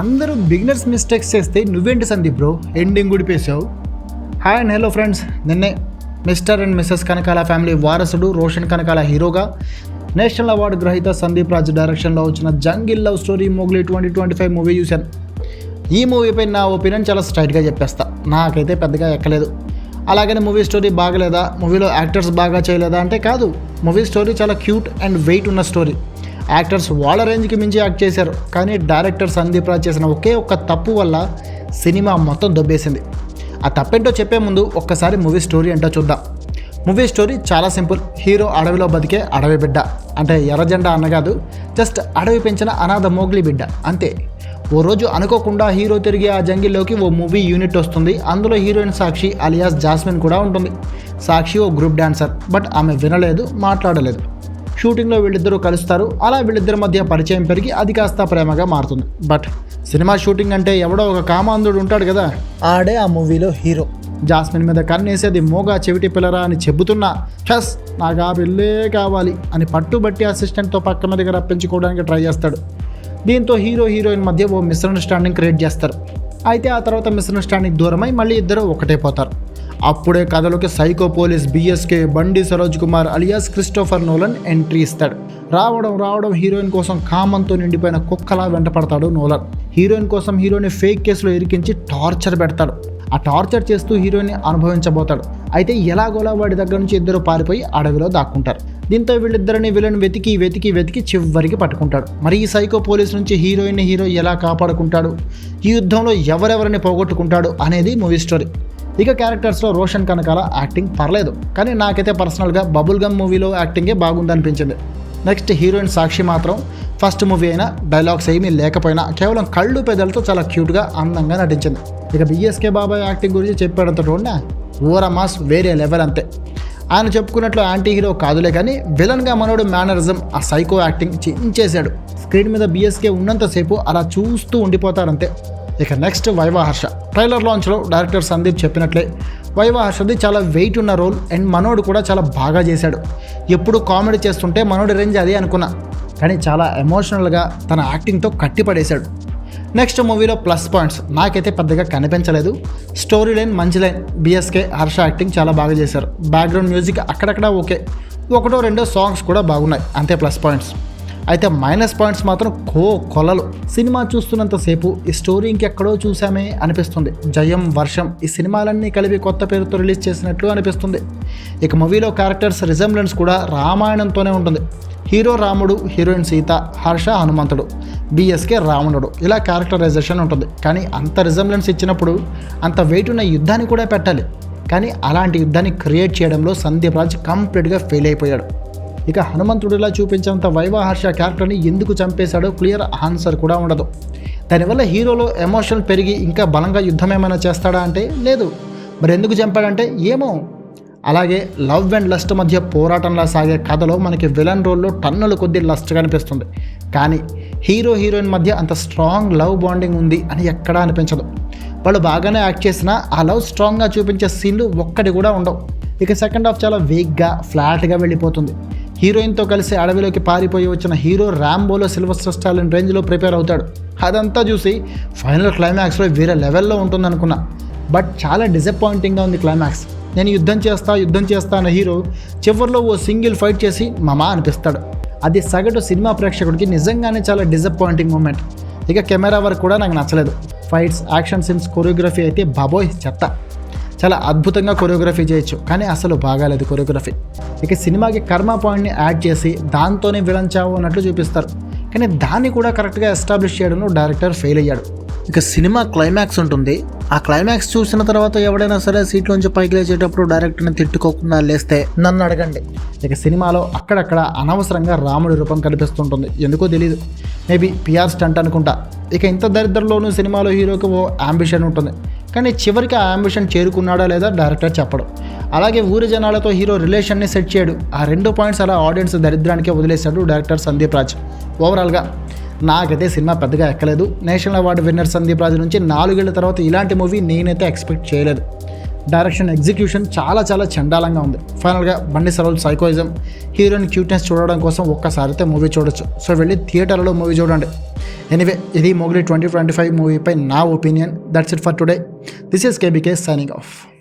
అందరూ beginners mistakes చేస్తే నువ్వేంటి సందీప్ బ్రో ఎండింగ్ గుడిపేశావు. హాయ్ అండ్ హలో ఫ్రెండ్స్, నిన్నే mister and missus Kanakala family వారసుడు రోషన్ కనకాల హీరోగా నేషనల్ అవార్డు గ్రహీత సందీప్ రాజ్ డైరెక్షన్లో వచ్చిన jungle love story Mowgli 2025 movie చూశాను. ఈ మూవీపై నా ఒపీనియన్ చాలా స్ట్రైట్గా చెప్పేస్తా, నాకైతే పెద్దగా ఎక్కలేదు. అలాగని మూవీ స్టోరీ బాగలేదా, మూవీలో యాక్టర్స్ బాగా చేయలేదా అంటే కాదు. మూవీ స్టోరీ చాలా క్యూట్ అండ్ వెయిట్ ఉన్న స్టోరీ. యాక్టర్స్ వాళ్ళ రేంజ్కి మించి యాక్ట్ చేశారు, కానీ డైరెక్టర్ సందీప్ రాజ్ చేసిన ఒకే ఒక్క తప్పు వల్ల సినిమా మొత్తం దొబ్బేసింది. ఆ తప్పేంటో చెప్పే ముందు ఒక్కసారి మూవీ స్టోరీ ఏంటో చూద్దాం. మూవీ స్టోరీ చాలా సింపుల్. హీరో అడవిలో బతికే అడవి బిడ్డ, అంటే ఎర్రజెండా అన్నగాదు, జస్ట్ అడవి పెంచిన అనాథ మోగ్లీ బిడ్డ అంతే. ఓ రోజు అనుకోకుండా హీరో తిరిగి ఆ జంగిల్లోకి ఓ మూవీ యూనిట్ వస్తుంది. అందులో హీరోయిన్ సాక్షి అలియాస్ జాస్మిన్ కూడా ఉంటుంది. సాక్షి ఓ గ్రూప్ డాన్సర్, బట్ ఆమె వినలేదు, మాట్లాడలేదు. షూటింగ్లో వీళ్ళిద్దరూ కలుస్తారు. అలా వీళ్ళిద్దరి మధ్య పరిచయం పెరిగి అది కాస్త ప్రేమగా మారుతుంది. బట్ సినిమా షూటింగ్ అంటే ఎవడో ఒక కామాంధుడు ఉంటాడు కదా, ఆడే ఆ మూవీలో హీరో. జాస్మిన్ మీద కన్నేసేది మోగా చెవిటి పిల్లరా అని చెబుతున్నా, చస్ నాకు ఆ పిల్లే కావాలి అని పట్టుబట్టి అసిస్టెంట్తో పక్క మీదకి రప్పించుకోవడానికి ట్రై చేస్తాడు. దీంతో హీరోయిన్ మధ్య ఓ మిస్అండర్స్టాండింగ్ క్రియేట్ చేస్తారు. అయితే ఆ తర్వాత మిస్అండర్స్టాండింగ్ దూరమై మళ్ళీ ఇద్దరు ఒకటే పోతారు. అప్పుడే కథలోకి సైకో పోలీస్ బిఎస్కే బండి Saroj Kumar alias Christopher Nolan entry ఇస్తాడు. రావడం హీరోయిన్ కోసం కామంతో నిండిపోయిన కుక్కలా వెంటపడతాడు నోలన్. హీరోయిన్ కోసం హీరోయిన్ ఫేక్ కేసులో ఇరికించి టార్చర్ పెడతాడు. ఆ టార్చర్ చేస్తూ హీరోయిన్ అనుభవించబోతాడు. అయితే ఎలాగోలా వాడి దగ్గర నుంచి ఇద్దరు పారిపోయి అడవిలో దాక్కుంటారు. దీంతో వీళ్ళిద్దరిని విలన్ వెతికి చివరికి పట్టుకుంటాడు. మరి ఈ సైకో పోలీస్ నుంచి హీరో ఎలా కాపాడుకుంటాడు, ఈ యుద్ధంలో ఎవరెవరిని పోగొట్టుకుంటాడు అనేది మూవీ స్టోరీ. ఇక క్యారెక్టర్స్లో రోషన్ కనకాల యాక్టింగ్ పర్లేదు, కానీ నాకైతే పర్సనల్గా బబుల్ గమ్ మూవీలో యాక్టింగే బాగుందనిపించింది. నెక్స్ట్ హీరోయిన్ సాక్షి మాత్రం ఫస్ట్ మూవీ అయినా డైలాగ్స్ ఏమీ లేకపోయినా కేవలం కళ్ళు పెదలతో చాలా క్యూట్గా అందంగా నటించింది. ఇక బిఎస్కే బాబాయ్ యాక్టింగ్ గురించి చెప్పేటంత రోడ్న ఓరమాస్ వేరే లెవెల్ అంతే. ఆయన చెప్పుకున్నట్లు యాంటీ హీరో కాదులే, కానీ విలన్గా మనోడు మేనరిజం, ఆ సైకో యాక్టింగ్ చించేశాడు. స్క్రీన్ మీద బిఎస్కే ఉన్నంతసేపు అలా చూస్తూ ఉండిపోతారంతే. ఇక నెక్స్ట్ వైవా హర్ష. ట్రైలర్ లాంచ్లో డైరెక్టర్ సందీప్ చెప్పినట్లే వైవా హర్షది చాలా వెయిట్ ఉన్న రోల్ అండ్ మనోడు కూడా చాలా బాగా చేశాడు. ఎప్పుడు కామెడీ చేస్తుంటే మనోడి రేంజ్ అదే అనుకున్నా, కానీ చాలా ఎమోషనల్గా తన యాక్టింగ్తో కట్టిపడేశాడు. నెక్స్ట్ మూవీలో ప్లస్ పాయింట్స్ నాకైతే పెద్దగా కనిపించలేదు. స్టోరీ లైన్ మంచి లైన్, బిఎస్కే హర్ష యాక్టింగ్ చాలా బాగా చేశారు. బ్యాక్గ్రౌండ్ మ్యూజిక్ అక్కడక్కడ ఓకే, ఒకటో రెండో సాంగ్స్ కూడా బాగున్నాయి, అంతే ప్లస్ పాయింట్స్. అయితే మైనస్ పాయింట్స్ మాత్రం కొలలు. సినిమా చూస్తున్నంతసేపు ఈ స్టోరీ ఇంకెక్కడో చూసామే అనిపిస్తుంది. జయం, వర్షం ఈ సినిమాలన్నీ కలిపి కొత్త పేరుతో రిలీజ్ చేసినట్లు అనిపిస్తుంది. ఇక మూవీలో క్యారెక్టర్స్ రిజెంబ్లెన్స్ కూడా రామాయణంతోనే ఉంటుంది. హీరో రాముడు, హీరోయిన్ సీత, హర్ష హనుమంతుడు, బిఎస్కే రావణుడు, ఇలా క్యారెక్టరైజేషన్ ఉంటుంది. కానీ అంత రిజెంబ్లెన్స్ ఇచ్చినప్పుడు అంత వెయిట్ ఉన్న యుద్ధాన్ని కూడా పెట్టాలి. కానీ అలాంటి యుద్ధాన్ని క్రియేట్ చేయడంలో సందీప్ రాజ్ కంప్లీట్గా ఫెయిల్ అయిపోయాడు. ఇక హనుమంతుడిలా చూపించేంత వైవా హర్ష క్యారెక్టర్ని ఎందుకు చంపేశాడో క్లియర్ ఆన్సర్ కూడా ఉండదు. దానివల్ల హీరోలో ఎమోషన్ పెరిగి ఇంకా బలంగా యుద్ధం ఏమైనా చేస్తాడా అంటే లేదు. మరి ఎందుకు చంపాడంటే ఏమో. అలాగే లవ్ అండ్ లస్ట్ మధ్య పోరాటంలా సాగే కథలో మనకి విలన్ రోల్లో టన్నుల కొద్దీ లస్ట్ కనిపిస్తుంది, కానీ హీరోయిన్ మధ్య అంత స్ట్రాంగ్ లవ్ బాండింగ్ ఉంది అని ఎక్కడా అనిపించదు. వాళ్ళు బాగానే యాక్ట్ చేసినా ఆ లవ్ స్ట్రాంగ్గా చూపించే సీన్లు ఒక్కటి కూడా ఉండవు. ఇక సెకండ్ హాఫ్ చాలా వీక్గా ఫ్లాట్గా వెళ్ళిపోతుంది. హీరోయిన్తో కలిసి అడవిలోకి పారిపోయి వచ్చిన హీరో ర్యాంబోలో సిల్వస్టర్ స్టాలిన్ రేంజ్లో ప్రిపేర్ అవుతాడు. అదంతా చూసి ఫైనల్ క్లైమాక్స్లో వేరే లెవెల్లో ఉంటుందనుకున్నా, బట్ చాలా డిసప్పాయింటింగ్గా ఉంది క్లైమాక్స్. నేను యుద్ధం చేస్తా అన్న హీరో చివరిలో ఓ సింగిల్ ఫైట్ చేసి మమా అనిపిస్తాడు. అది సగటు సినిమా ప్రేక్షకుడికి నిజంగానే చాలా డిసప్పాయింటింగ్ మూమెంట్. ఇక కెమెరా వర్క్ కూడా నాకు నచ్చలేదు. ఫైట్స్, యాక్షన్ సీన్స్, కొరియోగ్రఫీ అయితే బాబోయ్ చెత్త. చాలా అద్భుతంగా కొరియోగ్రఫీ చేయొచ్చు, కానీ అసలు బాగాలేదు కొరియోగ్రఫీ. ఇక సినిమాకి కర్మ పాయింట్ని యాడ్ చేసి దాంతోనే విలన్ చావు అన్నట్లు చూపిస్తారు, కానీ దాన్ని కూడా కరెక్ట్గా ఎస్టాబ్లిష్ చేయడంలో డైరెక్టర్ ఫెయిల్ అయ్యాడు. ఇక సినిమా క్లైమాక్స్ ఉంటుంది. ఆ క్లైమాక్స్ చూసిన తర్వాత ఎవడైనా సరే సీట్లోంచి పైకి లేచేటప్పుడు డైరెక్టర్ని తిట్టుకోకుండా లేస్తే నన్ను అడగండి. ఇక సినిమాలో అక్కడక్కడ అనవసరంగా రాముడి రూపం కనిపిస్తుంటుంది, ఎందుకో తెలియదు. మేబీ పిఆర్ స్టంట్ అనుకుంటా. ఇక ఇంత దరిద్రంలోనూ సినిమాలో హీరోకి ఓ అంబిషన్ ఉంటుంది, కానీ చివరికి ఆ అంబిషన్ చేరుకున్నాడా లేదా డైరెక్టర్ చెప్పడం. అలాగే ఊరి జనాలతో హీరో రిలేషన్ని సెట్ చేయడు. ఆ 2 పాయింట్స్ అలా ఆడియన్స్ దరిద్రానికే వదిలేశాడు డైరెక్టర్ సందీప్ రాజ్. ఓవరాల్గా నాకైతే సినిమా పెద్దగా ఎక్కలేదు. National award winner Sandeep Raj నుంచి 4 ఏళ్ల తర్వాత ఇలాంటి మూవీ నేనైతే ఎక్స్పెక్ట్ చేయలేదు. డైరెక్షన్, ఎగ్జిక్యూషన్ చాలా చాలా చండాలంగా ఉంది. ఫైనల్గా బండి సరోల్ సైకోయిజం, హీరోయిన్ క్యూట్నెస్ చూడడం కోసం ఒక్కసారితే మూవీ చూడొచ్చు. సో వెళ్ళి థియేటర్లో మూవీ చూడండి. ఎనీవే, ఇది మొగలి 2025 మూవీపై నా opinion. That's it for today. This is KBK signing off.